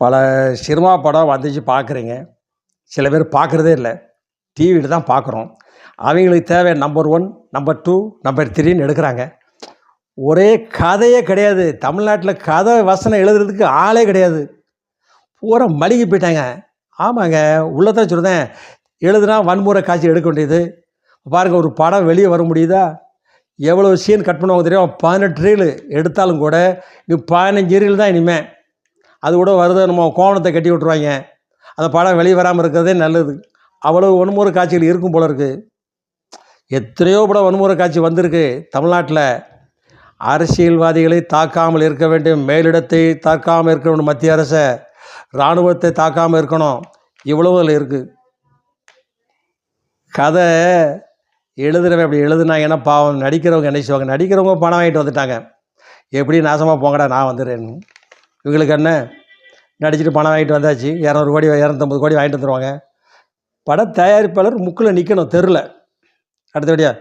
பல சினிமா படம் வந்துச்சு பார்க்குறீங்க. சில பேர் பார்க்குறதே இல்ல. டிவில தான் பார்க்குறோம். அவங்களுக்கு தேவை நம்பர் 1, நம்பர் 2, நம்பர் 3ன்னு எடுக்குறாங்க. ஒரே கதையே கிடையாது. தமிழ்நாட்டில கதை வசனம் எழுதுறதுக்கு ஆளே கிடையாது. பூரா மழுகி போயிட்டாங்க. ஆமாங்க. உள்ளதான் சொல்றேன். எழுதுனா வன்முறை காட்சி எடுக்க வேண்டியது. பாருங்க ஒரு படம் வெளிய வர முடியுதா? எவ்வளோ சீன் கட் பண்ணுவாங்க தெரியுமா? 18 ரீலு எடுத்தாலும் கூட, இது 15 ரீல் தான் இனிமே. அது கூட வருது நம்ம கோவணத்தை கட்டி விட்ருவாய்ங்க. அந்த படம் வெளிய வராம இருக்கிறதே நல்லது. அவ்வளவு வன்முறை காட்சிகள் இருக்கும் போல இருக்கு. எத்தனையோ படம் வன்முறை காட்சி வந்திருக்கு தமிழ்நாட்டில. அரசியல்வாதிகளை தாக்காமல் இருக்க வேண்டும், மேலிடத்தை தாக்காமல் இருக்க வேண்டும் மத்திய அரச, இராணுவத்தை தாக்காமல் இருக்கணும். இவ்வளவு அதில் இருக்குது. கதை எழுதுறவன் அப்படி எழுதுனாங்கன்னா பாவம் நடிக்கிறவங்க என்ன செய்வாங்க? நடிக்கிறவங்க பணம் வாங்கிட்டு வந்துட்டாங்க. எப்படி நாசமாக போங்கடா நான் வந்துடுறேன்னு. இவங்களுக்கு என்ன? நடிச்சுட்டு பணம் வாங்கிட்டு வந்தாச்சு. 200 கோடி 250 கோடி வாங்கிட்டு வந்துடுவாங்க. பட தயாரிப்பாளர் முக்கில் நிற்கணும் தெருவில். அடுத்தபடியாக